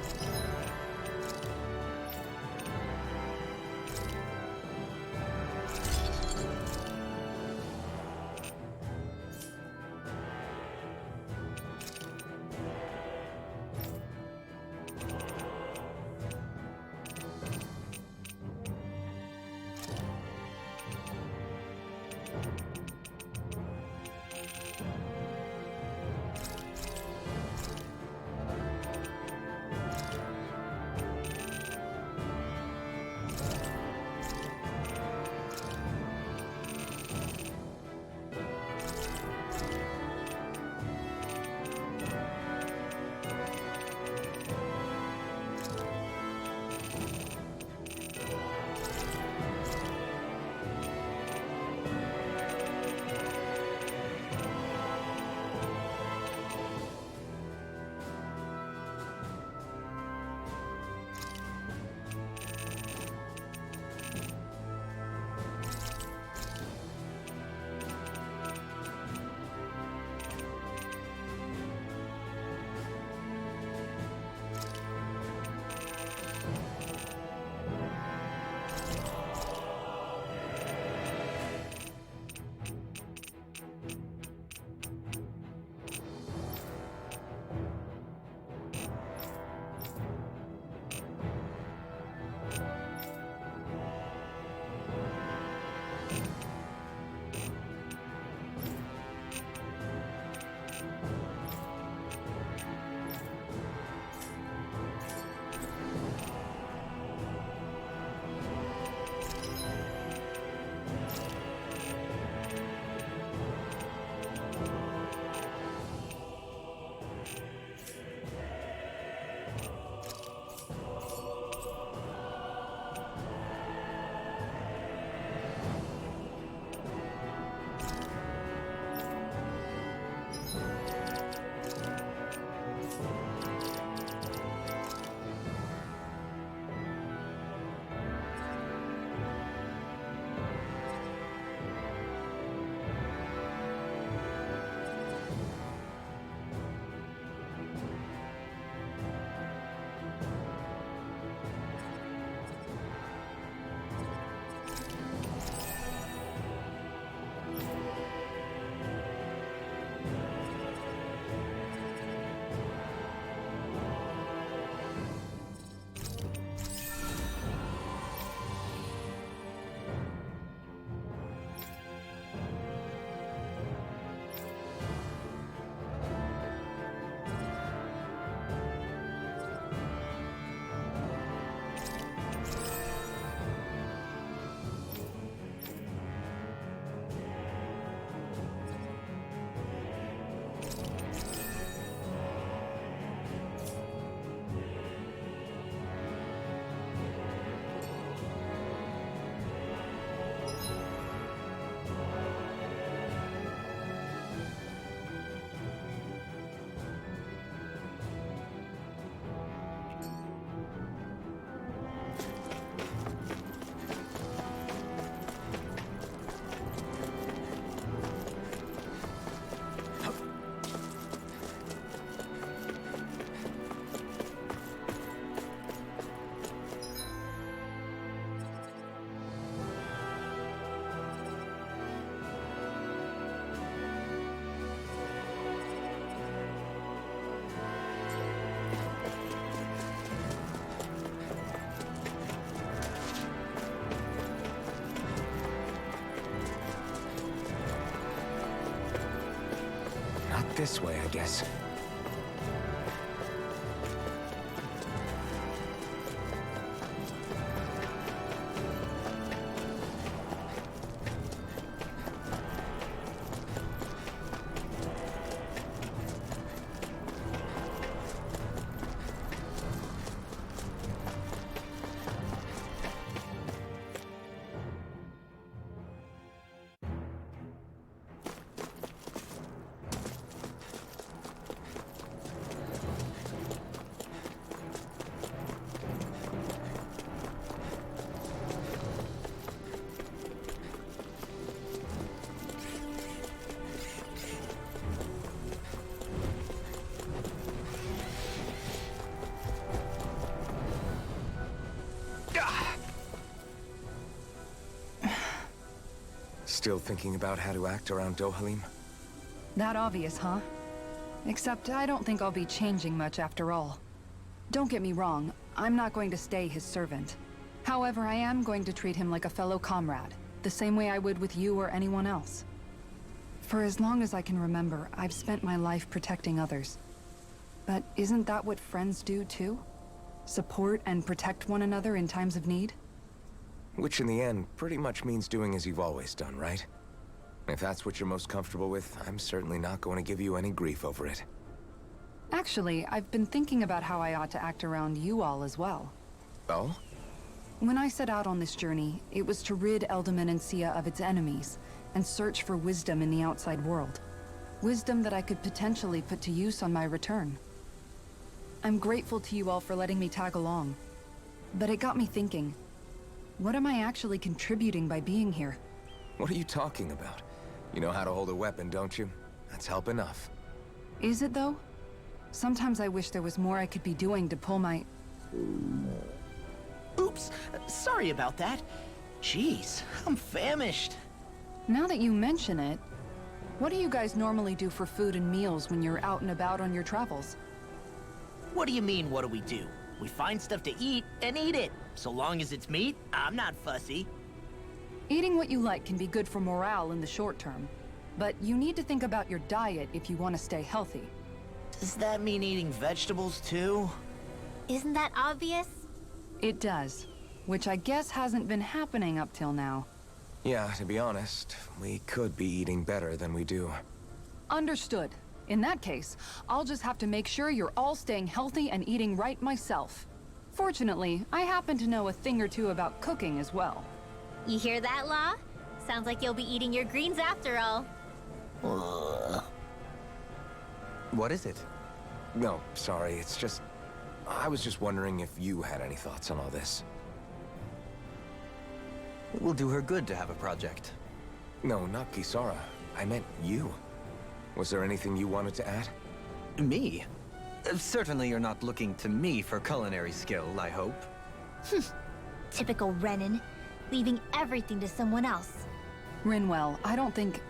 This way, I guess. Still thinking about how to act around Dohalim? That obvious, huh? Except I don't think I'll be changing much after all. Don't get me wrong, I'm not going to stay his servant. However, I am going to treat him like a fellow comrade, the same way I would with you or anyone else. For as long as I can remember, I've spent my life protecting others. But isn't that what friends do too? Support and protect one another in times of need? Which in the end pretty much means doing as you've always done, right? If that's what you're most comfortable with, I'm certainly not going to give you any grief over it. Actually, I've been thinking about how I ought to act around you all as well. Oh? When I set out on this journey, it was to rid Eldaman and Sia of its enemies, and search for wisdom in the outside world. Wisdom that I could potentially put to use on my return. I'm grateful to you all for letting me tag along. But it got me thinking, what am I actually contributing by being here? What are you talking about? You know how to hold a weapon, don't you? That's help enough. Is it though? Sometimes I wish there was more I could be doing to pull my... Oops, sorry about that. Jeez, I'm famished. Now that you mention it, what do you guys normally do for food and meals when you're out and about on your travels? What do you mean, what do? We find stuff to eat and eat it. So long as it's meat, I'm not fussy. Eating what you like can be good for morale in the short term, but you need to think about your diet if you want to stay healthy. Does that mean eating vegetables too? Isn't that obvious? It does, which I guess hasn't been happening up till now. Yeah, to be honest, we could be eating better than we do. Understood. In that case, I'll just have to make sure you're all staying healthy and eating right myself. Fortunately, I happen to know a thing or two about cooking as well. You hear that, Law? Sounds like you'll be eating your greens after all. What is it? No, sorry, it's just... I was just wondering if you had any thoughts on all this. It will do her good to have a project. No, not Kisara. I meant you. Was there anything you wanted to add? Me? Certainly you're not looking to me for culinary skill, I hope. Typical Renan, leaving everything to someone else. Rinwell, I don't think...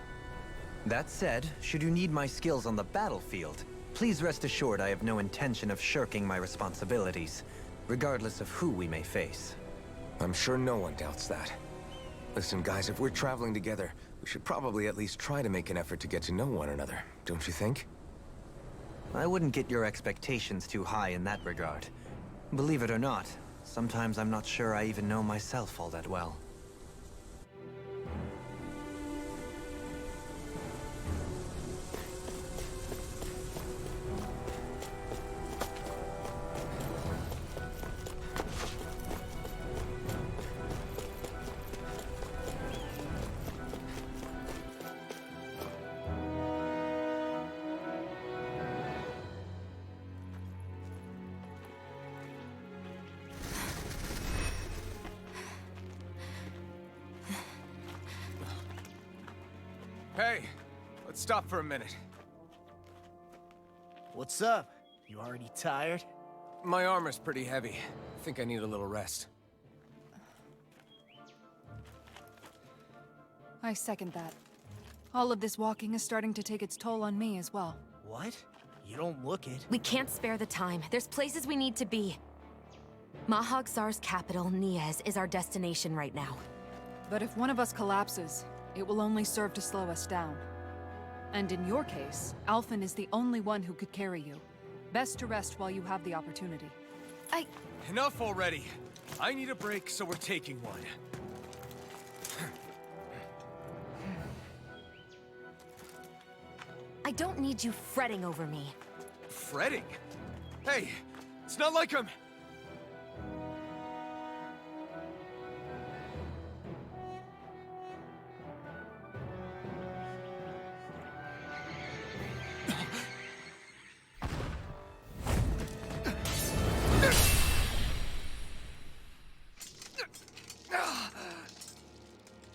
That said, should you need my skills on the battlefield, please rest assured I have no intention of shirking my responsibilities, regardless of who we may face. I'm sure no one doubts that. Listen, guys, if we're traveling together, we should probably at least try to make an effort to get to know one another, don't you think? I wouldn't get your expectations too high in that regard. Believe it or not, sometimes I'm not sure I even know myself all that well. Hey, let's stop for a minute. What's up? You already tired? My armor's pretty heavy. I think I need a little rest. I second that. All of this walking is starting to take its toll on me as well. What? You don't look it. We can't spare the time. There's places we need to be. Mahag-Sar's capital, Niez, is our destination right now. But if one of us collapses, it will only serve to slow us down. And in your case, Alphen is the only one who could carry you. Best to rest while you have the opportunity. Enough already. I need a break, so we're taking one. I don't need you fretting over me. Fretting? Hey, it's not like I'm...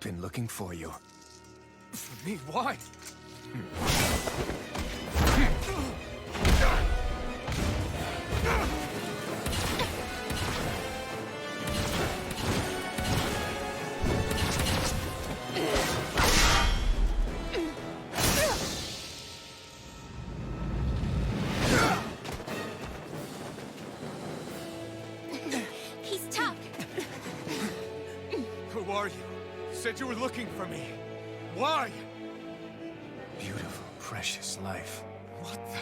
Been looking for you. For me, why? said you were looking for me. Why? Beautiful, precious life. What the...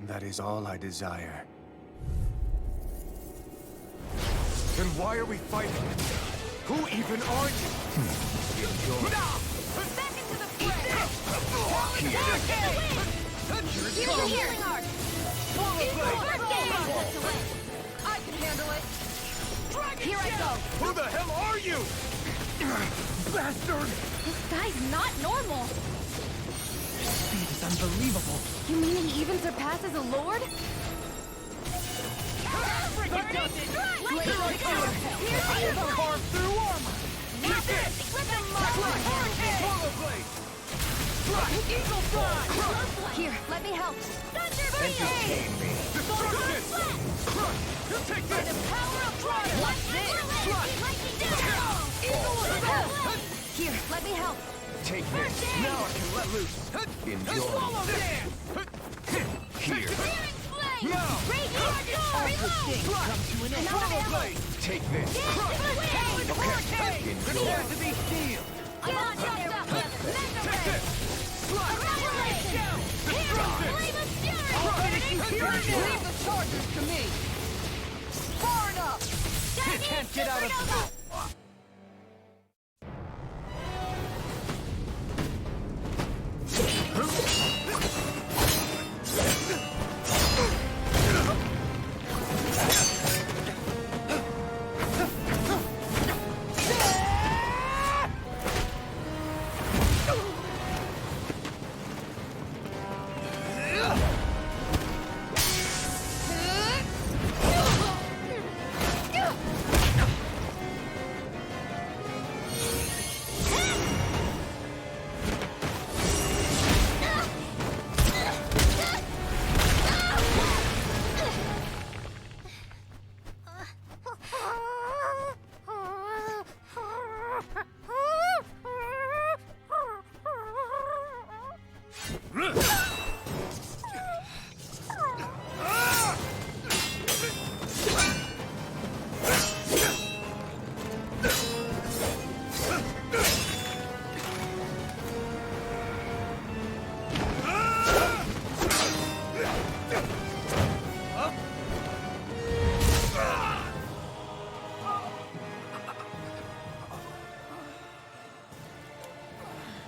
That is all I desire. Then why are we fighting? Who even are you? Back into the fray! Here's the healing art! I can handle it! Here I go! Who the hell are you? Bastard! This guy's not normal. Speed is unbelievable. You mean he even surpasses a lord? Carve through armor! Eagle fly! Here, let me help. Entertain me! Destruction! You take this! The power of water! What's this? Here, let me help. Take this. Now I can let loose! Enjoy. Swallow dance! Here. Now! Swallow blade! Take this. Okay. Enjoy. Prepare to be sealed! I'm on Take this! Slide! Destruction! Leave the charges to me. Far enough. You can't get out of this!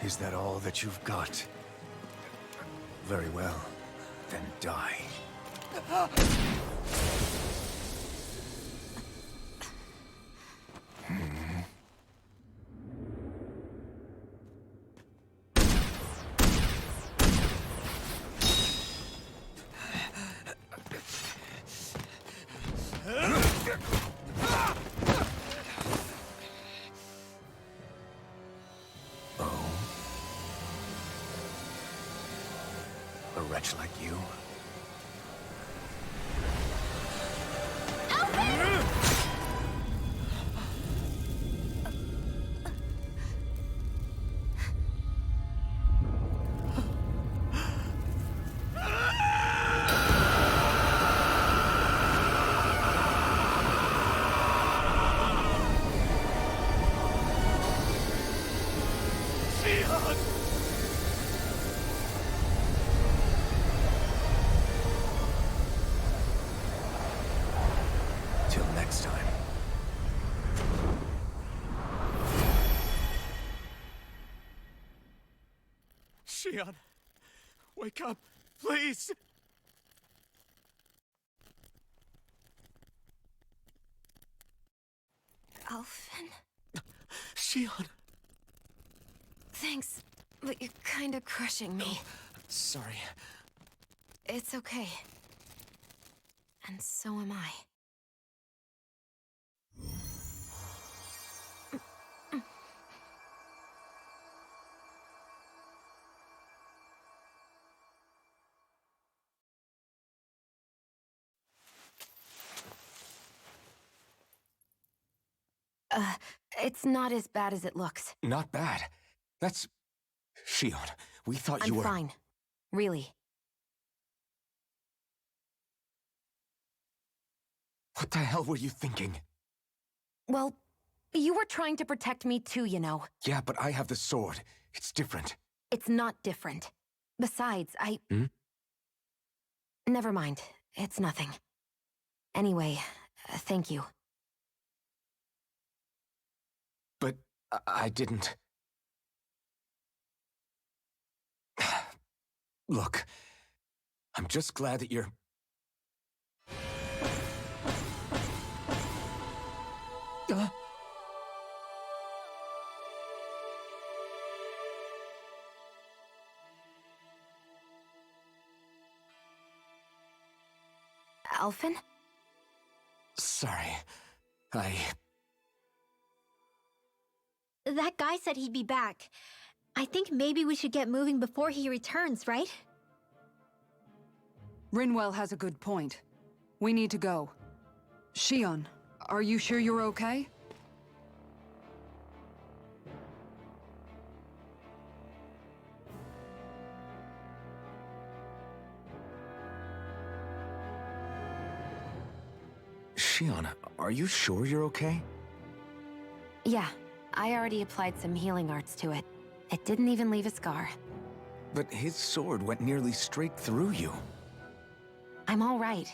Is that all that you've got? Very well. Then die. A wretch like you? Till next time. Shion, wake up, please! Alphen? Shion! Thanks, but you're kinda crushing me. Sorry. It's okay. And so am I. It's not as bad as it looks. Not bad. That's... Shion, we thought you I'm were... fine. Really. What the hell were you thinking? Well, You were trying to protect me too, you know. Yeah, but I have the sword. It's different. It's not different. Besides, Never mind. It's nothing. Anyway, thank you. But I didn't... Look, I'm just glad that you're... Alphen? Sorry. That guy said he'd be back. I think maybe we should get moving before he returns, right? Rinwell has a good point. We need to go. Shion, are you sure you're okay? Shion, are you sure you're okay? Yeah, I already applied some healing arts to it. It didn't even leave a scar. But his sword went nearly straight through you. I'm all right.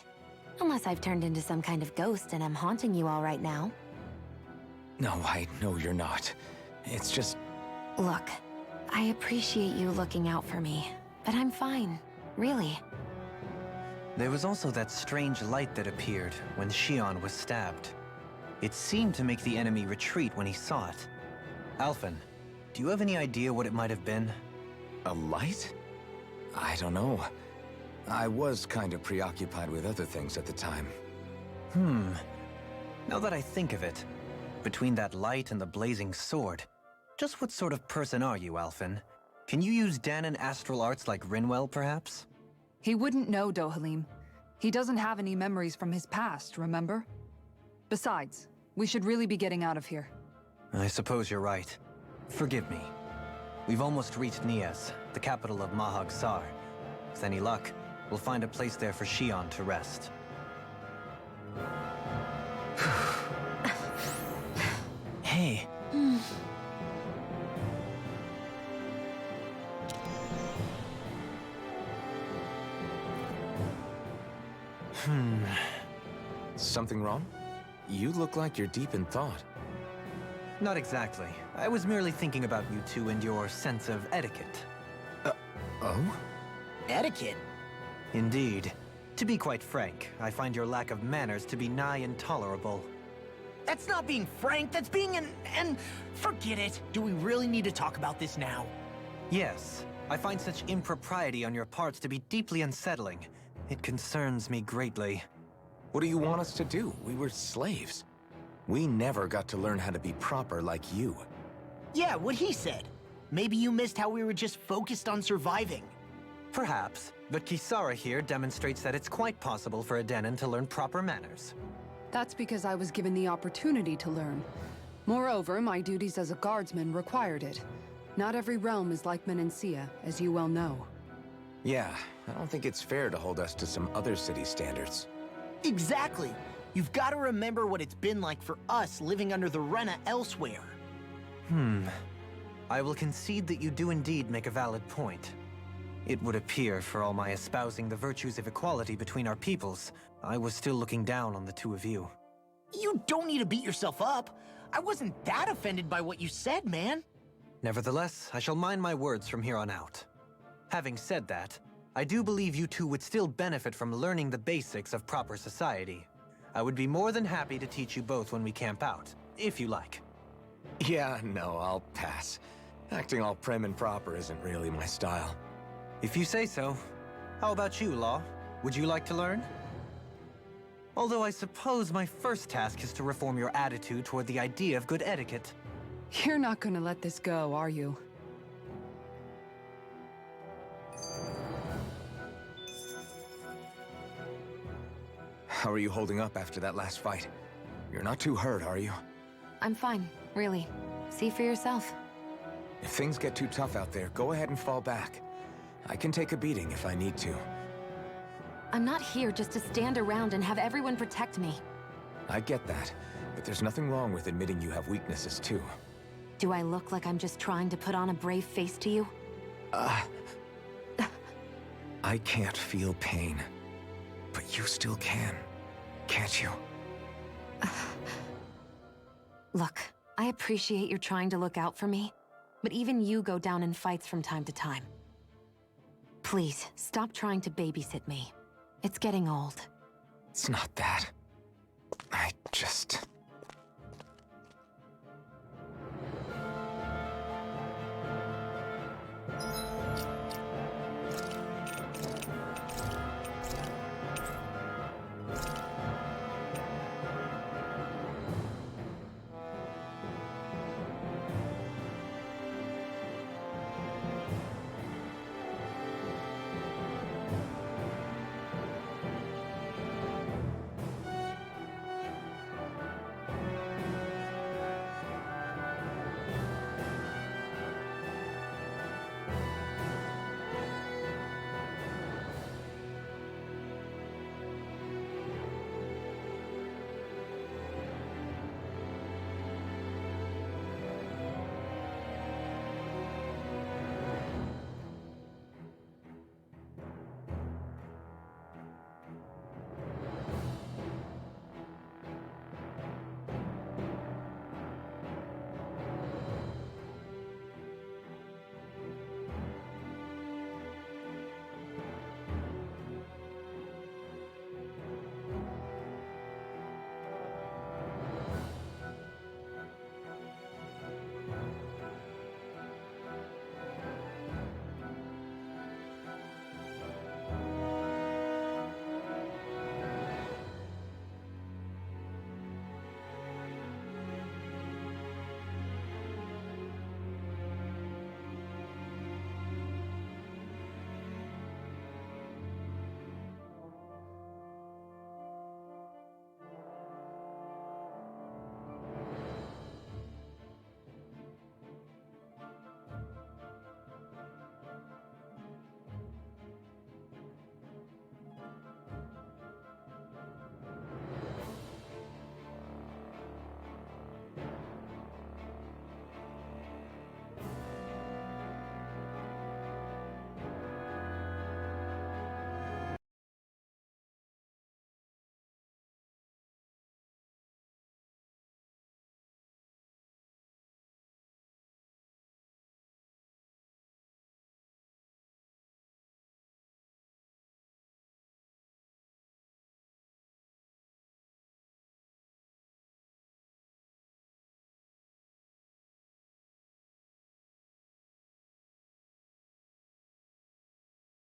Unless I've turned into some kind of ghost and I'm haunting you all right now. No, I know you're not. It's just... Look, I appreciate you looking out for me, but I'm fine, really. There was also that strange light that appeared when Shion was stabbed. It seemed to make the enemy retreat when he saw it. Alphen, do you have any idea what it might have been? A light? I don't know. I was kind of preoccupied with other things at the time. Now that I think of it, between that light and the blazing sword, just what sort of person are you, Alphen? Can you use Danon astral arts like Rinwell, perhaps? He wouldn't know, Dohalim. He doesn't have any memories from his past, remember? Besides, we should really be getting out of here. I suppose you're right. Forgive me. We've almost reached Nias, the capital of Mahag Sar. With any luck, we'll find a place there for Shion to rest. Hey. Something wrong? You look like you're deep in thought. Not exactly. I was merely thinking about you two and your sense of etiquette. Oh? Etiquette? Indeed. To be quite frank, I find your lack of manners to be nigh intolerable. That's not being frank, that's being and forget it. Do we really need to talk about this now? Yes, I find such impropriety on your parts to be deeply unsettling. It concerns me greatly. What do you want us to do? We were slaves. We never got to learn how to be proper like you. Yeah, what he said. Maybe you missed how we were just focused on surviving. Perhaps, but Kisara here demonstrates that it's quite possible for a Denon to learn proper manners. That's because I was given the opportunity to learn. Moreover, my duties as a guardsman required it. Not every realm is like Menancia, as you well know. Yeah, I don't think it's fair to hold us to some other city standards. Exactly. You've got to remember what it's been like for us living under the Rena elsewhere. I will concede that you do indeed make a valid point. It would appear, for all my espousing the virtues of equality between our peoples, I was still looking down on the two of you. You don't need to beat yourself up. I wasn't that offended by what you said, man. Nevertheless, I shall mind my words from here on out. Having said that, I do believe you two would still benefit from learning the basics of proper society. I would be more than happy to teach you both when we camp out, if you like. Yeah, no, I'll pass. Acting all prim and proper isn't really my style. If you say so. How about you, Law? Would you like to learn? Although I suppose my first task is to reform your attitude toward the idea of good etiquette. You're not gonna let this go, are you? How are you holding up after that last fight? You're not too hurt, are you? I'm fine, really. See for yourself. If things get too tough out there, go ahead and fall back. I can take a beating if I need to. I'm not here just to stand around and have everyone protect me. I get that. But there's nothing wrong with admitting you have weaknesses, too. Do I look like I'm just trying to put on a brave face to you? I can't feel pain. But you still can, can't you? Look, I appreciate you're trying to look out for me, but even you go down in fights from time to time. Please, stop trying to babysit me. It's getting old. It's not that. I just...